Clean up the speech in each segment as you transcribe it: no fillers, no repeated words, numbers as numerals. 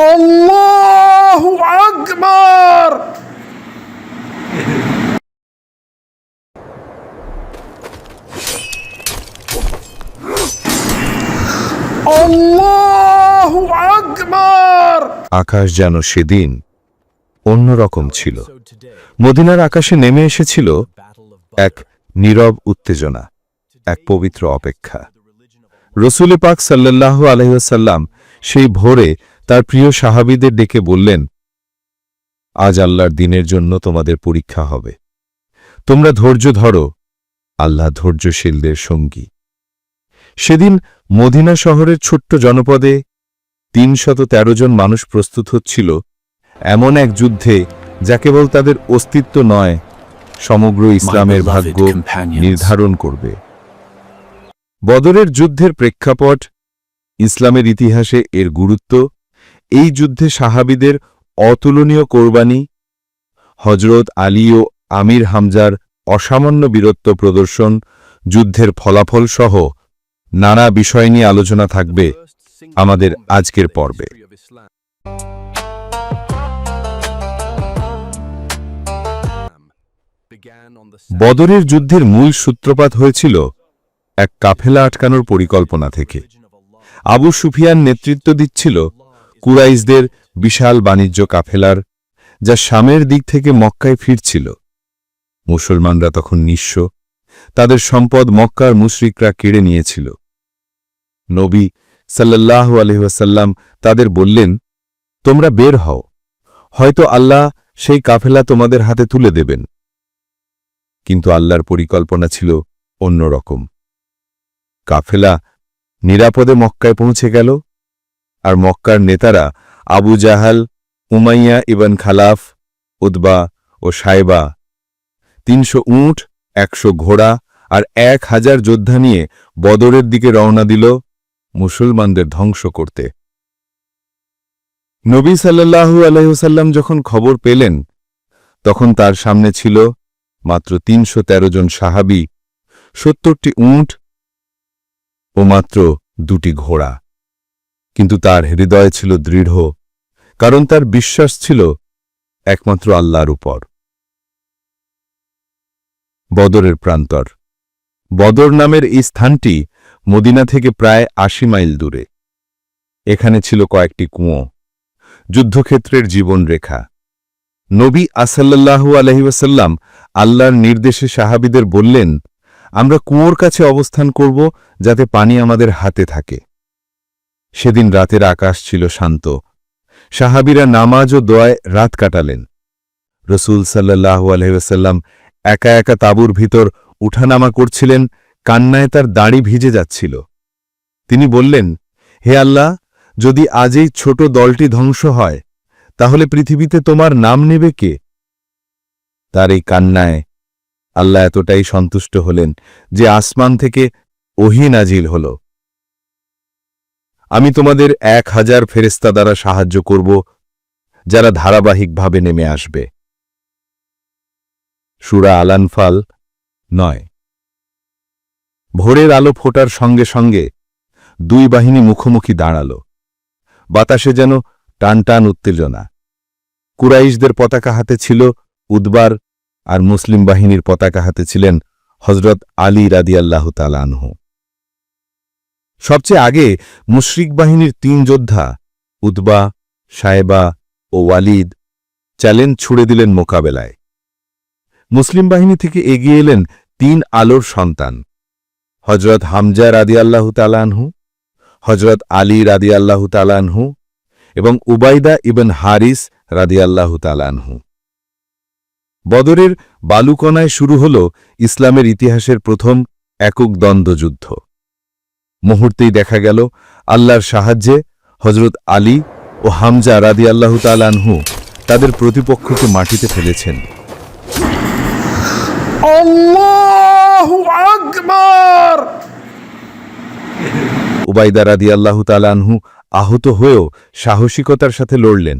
আল্লাহু আকবার। আল্লাহু আকবার। আকাশ যেন সেদিন অন্যরকম ছিল। মদিনার আকাশে নেমে এসেছিল এক নীরব উত্তেজনা, এক পবিত্র অপেক্ষা। রসুল পাক সাল্লাল্লাহু আলাইহি ওয়াসাল্লাম সেই ভোরে তার প্রিয় সাহাবীদের ডেকে বললেন, আজ আল্লাহর দিনের জন্য তোমাদের পরীক্ষা হবে। তোমরা ধৈর্য ধরো, আল্লাহ ধৈর্যশীলদের সঙ্গী। সেদিন মদিনা শহরের ছোট্ট জনপদে ৩১৩ জন মানুষ প্রস্তুত হচ্ছিল এমন এক যুদ্ধে যা কেবল তাদের অস্তিত্ব নয়, সমগ্র ইসলামের ভাগ্য নির্ধারণ করবে। বদরের যুদ্ধের প্রেক্ষাপট, ইসলামের ইতিহাসে এর গুরুত্ব, এই যুদ্ধে সাহাবীদের অতুলনীয় কোরবানি, হযরত আলী ও আমির হামজার অসামান্য বীরত্ব প্রদর্শন, যুদ্ধের ফলাফল সহ নানা বিষয় নিয়ে আলোচনা থাকবে আমাদের আজকের পর্বে। বদরের যুদ্ধের মূল সূত্রপাত হয়েছিল এক কাফেলা আটকানোর পরিকল্পনা থেকে। আবু সুফিয়ান নেতৃত্ব দিচ্ছিল কুরাইশদের বিশাল বাণিজ্য কাফেলার, যা শামের দিক থেকে মক্কায় ফিরছিল। মুসলমানরা তখন নিঃস্ব, তাদের সম্পদ মক্কার মুশরিকরা কেড়ে নিয়েছিল। নবী সাল্লাল্লাহু আলাইহি ওয়াসাল্লাম তাদের বললেন, তোমরা বের হও, হয়তো আল্লাহ সেই কাফেলা তোমাদের হাতে তুলে দেবেন। কিন্তু আল্লাহর পরিকল্পনা ছিল অন্যরকম। কাফেলা নিরাপদে মক্কায় পৌঁছে গেল, আর মক্কার নেতারা Abu Jahl, Umayyah ibn Khalaf, Utbah ও সাইবা ৩০০ উট, ১০০ ঘোড়া আর ১,০০০ যোদ্ধা নিয়ে বদরের দিকে রওনা দিল মুসলমানদের ধ্বংস করতে। নবী সাল্লাল্লাহু আলাইহি ওয়াসাল্লাম যখন খবর পেলেন, তখন তার সামনে ছিল মাত্র ৩১৩ জন সাহাবী, ৭০টি উট ও মাত্র ২টি ঘোড়া। কিন্তু তার হৃদয় ছিল দৃঢ়, কারণ তার বিশ্বাস ছিল একমাত্র আল্লাহর উপর। বদরের প্রান্তর। বদর নামের এই স্থানটি মদিনা থেকে প্রায় ৮০ মাইল দূরে। এখানে ছিল কয়েকটি কুঁয়ো, যুদ্ধক্ষেত্রের জীবনরেখা। নবী সাল্লাল্লাহু আলাইহি ওয়াসাল্লাম আল্লাহর নির্দেশে সাহাবীদের বললেন, আমরা কুঁয়োর কাছে অবস্থান করব যাতে পানি আমাদের হাতে থাকে। সেদিন রাতের আকাশ ছিল শান্ত। সাহাবীরা নামাজ ও দোয়ায় রাত কাটালেন। রসূল সাল্লাল্লাহু আলাইহি ওয়াসাল্লাম একা একা তাঁবুর ভিতর উঠানামা করছিলেন, কান্নায় তার দাড়ি ভিজে যাচ্ছিল। তিনি বললেন, হে আল্লাহ, যদি আজ এই ছোট দলটি ধ্বংস হয়, তাহলে পৃথিবীতে তোমার নাম নেবে কে? তার এই কান্নায় আল্লাহ এতটাই সন্তুষ্ট হলেন যে আসমান থেকে ওহী নাজিল হল, আমি তোমাদের ১,০০০ ফেরেশতা দ্বারা সাহায্য করব, যারা ধারাবাহিকভাবে নেমে আসবে। সূরা আল-আনফাল ৯। ভোরের আলো ফোটার সঙ্গে সঙ্গে দুই বাহিনী মুখোমুখি দাঁড়াল। বাতাসে যেন টান টান উত্তেজনা। কুরাইশদের পতাকা হাতে ছিল উতবার, আর মুসলিম বাহিনীর পতাকা হাতে ছিলেন হযরত আলী রাদিয়াল্লাহু তাআলা আনহু। সবচেয়ে আগে মুশরিক বাহিনীর ৩ যোদ্ধা উতবা, সাইবা ও ওয়ালিদ চ্যালেঞ্জ ছুড়ে দিলেন মোকাবেলায়। মুসলিম বাহিনী থেকে এগিয়ে এলেন ৩ আলোর সন্তান, হযরত হামজা রাদিয়াল্লাহু তাআলা আনহু, হযরত আলী রাদিয়াল্লাহু তাআলা আনহু এবং উবাইদা ইবন হারিস রাদিয়াল্লাহু তাআলা আনহু। বদরের বালুকণায় শুরু হল ইসলামের ইতিহাসের প্রথম একক দ্বন্দ্বযুদ্ধ। মুহূর্তেই দেখা গেল আল্লাহর সাহায্যে হযরত আলী ও হামজা রাদিয়াল্লাহু তাআলা আনহু তাদের প্রতিপক্ষকে মাটিতে ফেলেছেন। আল্লাহু আকবার। উবাইদা রাদিয়াল্লাহু তাআলা আনহু আহত হয়েও সাহসিকতার সাথে লড়লেন।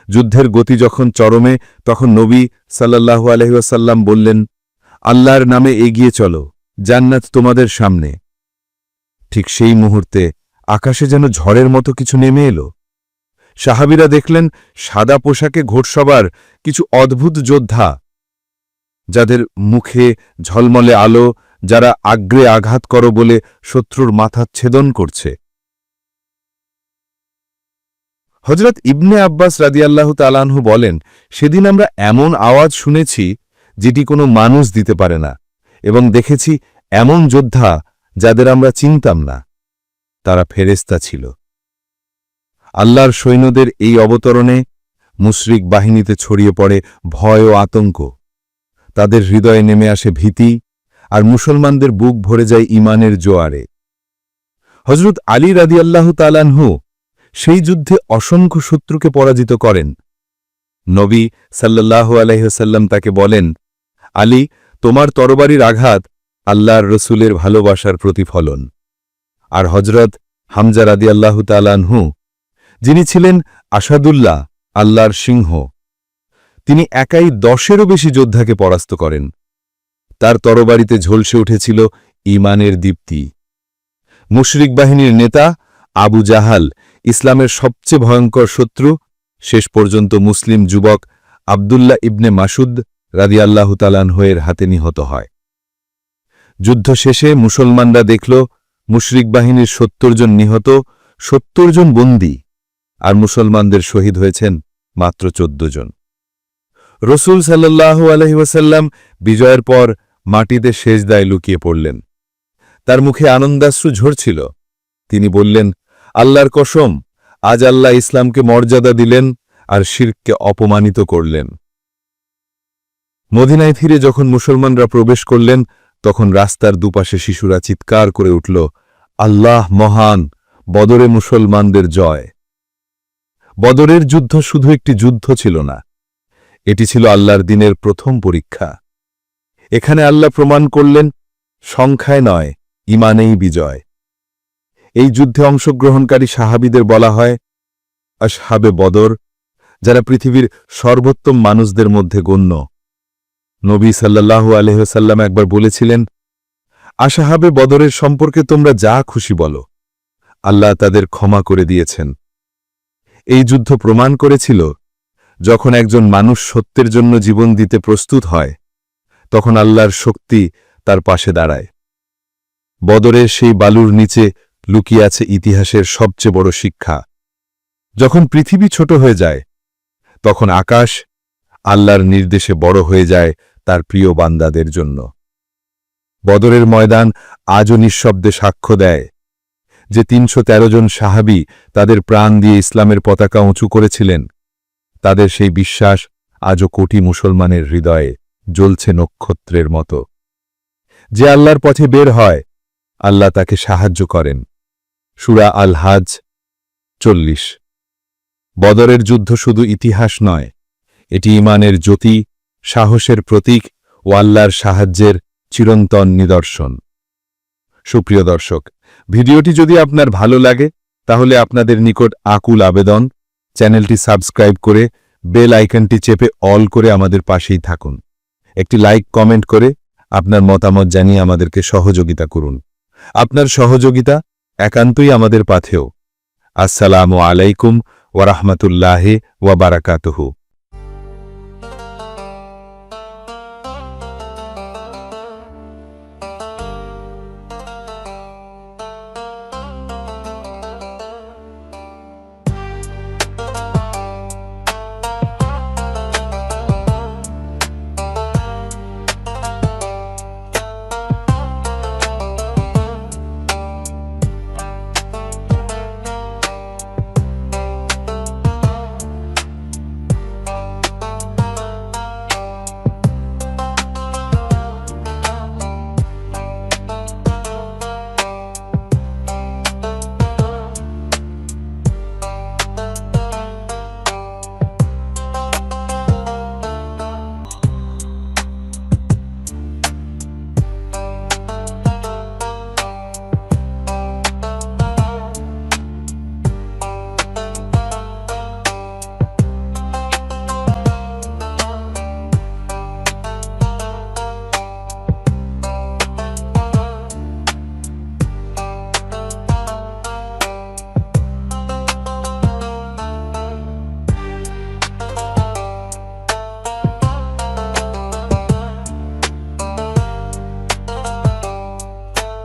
যুদ্ধের গতি যখন চরমে, তখন নবী সাল্লাল্লাহু আলাইহি ওয়াসাল্লাম বললেন, আল্লাহর নামে এগিয়ে চলো, জান্নাত তোমাদের সামনে। ঠিক সেই মুহূর্তে আকাশে যেন ঝড়ের মতো কিছু নেমে এলো। সাহাবীরা দেখলেন সাদা পোশাকে ঘোড়সবার কিছু অদ্ভুত যোদ্ধা, যাদের মুখে ঝলমলে আলো, যারা আগ্রে আঘাত করো বলে শত্রুর মাথা ছেদন করছে। হযরত ইবনে আব্বাস রাদিয়াল্লাহু তাআলা আনহু বলেন, সেদিন আমরা এমন আওয়াজ শুনেছি যেটি কোনো মানুষ দিতে পারে না, এবং দেখেছি এমন যোদ্ধা যাদের আমরা চিনতাম না, তারা ফেরেশতা ছিল। আল্লাহর সৈন্যদের এই অবতরণে মুশরিক বাহিনীতে ছড়িয়ে পড়ে ভয় ও আতঙ্ক, তাদের হৃদয়ে নেমে আসে ভীতি, আর মুসলমানদের বুক ভরে যায় ঈমানের জোয়ারে। হযরত আলী রাদিয়াল্লাহু তাআলা আনহু সেই যুদ্ধে অসংখ্য শত্রুকে পরাজিত করেন। নবী সাল্লাল্লাহু আলাইহি ওয়াসাল্লাম তাকে বলেন, আলী, তোমার তরবারির আঘাত আল্লাহর রসূলের ভালোবাসার প্রতিফলন। আর হযরত হামজা রাদিয়াল্লাহু তাআলা আনহু, যিনি ছিলেন আসাদুল্লাহ, আল্লাহর সিংহ, তিনি একাই 10-এরও বেশি যোদ্ধাকে পরাস্ত করেন। তার তরবারিতে ঝলসে উঠেছিল ঈমানের দীপ্তি। মুশরিক বাহিনীর নেতা আবু জাহাল, ইসলামের সবচেয়ে ভয়ঙ্কর শত্রু, শেষ পর্যন্ত মুসলিম যুবক আব্দুল্লাহ ইবনে মাসুদ রাদিয়াল্লাহু তাআলা আনহুর হাতে নিহত হয়। যুদ্ধ শেষে মুসলমানরা দেখল মুশরিক বাহিনীর 70 জন নিহত, 70 জন বন্দী, আর মুসলমানদের শহীদ হয়েছেন মাত্র 14 জন। রসূল সাল্লাল্লাহু আলাইহি ওয়াসাল্লাম বিজয়ের পর মাটিতে সেজদায় লুকিয়ে পড়লেন। তার মুখে আনন্দাশ্রু ঝরছিল। তিনি বললেন, আল্লাহর কসম, আজ আল্লাহ ইসলামকে মর্যাদা দিলেন আর শিরককে অপমানিত করলেন। মদিনায় ফিরে যখন মুসলমানরা প্রবেশ করলেন, তখন রাস্তার দুপাশে শিশুরা চিৎকার করে উঠল, আল্লাহ মহান, বদরে মুসলমানদের জয়। বদরের যুদ্ধ শুধু একটি যুদ্ধ ছিল না, এটি ছিল আল্লাহর দিনের প্রথম পরীক্ষা। এখানে আল্লাহ প্রমাণ করলেন, সংখ্যায় নয়, ঈমানেই বিজয়। এই যুদ্ধে অংশগ্রহণকারী সাহাবীদের বলা হয় আসহাবে বদর, যারা পৃথিবীর সর্বোত্তম মানুষদের মধ্যে গণ্য। নবী সাল্লাল্লাহু আলাইহি ওয়াসাল্লাম একবার বলেছিলেন, আসহাবে বদরের সম্পর্কে তোমরা যা খুশি বলো, আল্লাহ তাদের ক্ষমা করে দিয়েছেন। এই যুদ্ধ প্রমাণ করেছিল, যখন একজন মানুষ সত্যের জন্য জীবন দিতে প্রস্তুত হয়, তখন আল্লাহর শক্তি তার পাশে দাঁড়ায়। বদরের সেই বালুর নিচে লুকিয়ে আছে ইতিহাসের সবচেয়ে বড় শিক্ষা। যখন পৃথিবী ছোট হয়ে যায়, তখন আকাশ আল্লাহর নির্দেশে বড় হয়ে যায় তার প্রিয় বান্দাদের জন্য। বদরের ময়দান আজও নিঃশব্দে সাক্ষ্য দেয় যে 313 জন সাহাবী তাদের প্রাণ দিয়ে ইসলামের পতাকা উঁচু করেছিলেন। তাদের সেই বিশ্বাস আজও কোটি মুসলমানের হৃদয়ে জ্বলছে নক্ষত্রের মতো। যে আল্লাহর পথে বের হয়, আল্লাহ তাকে সাহায্য করেন। সূরা আল হাজ 40। বদরের যুদ্ধ শুধু ইতিহাস নয়, এটি ঈমানের জ্যোতি, সাহসের প্রতীক ও আল্লাহর সাহায্যের চিরন্তন নিদর্শন। সুপ্রিয় দর্শক, ভিডিওটি যদি আপনার ভালো লাগে, তাহলে আপনাদের নিকট আকুল আবেদন, চ্যানেলটি সাবস্ক্রাইব করে বেল আইকনটি চেপে অল করে আমাদের পাশেই থাকুন। একটি লাইক, কমেন্ট করে আপনার মতামত জানিয়ে আমাদেরকে সহযোগিতা করুন। আপনার সহযোগিতা একান্তই আমাদের পাথেয়। আসসালামু আলাইকুম ওয়া রাহমাতুল্লাহি ওয়া বারাকাতুহু।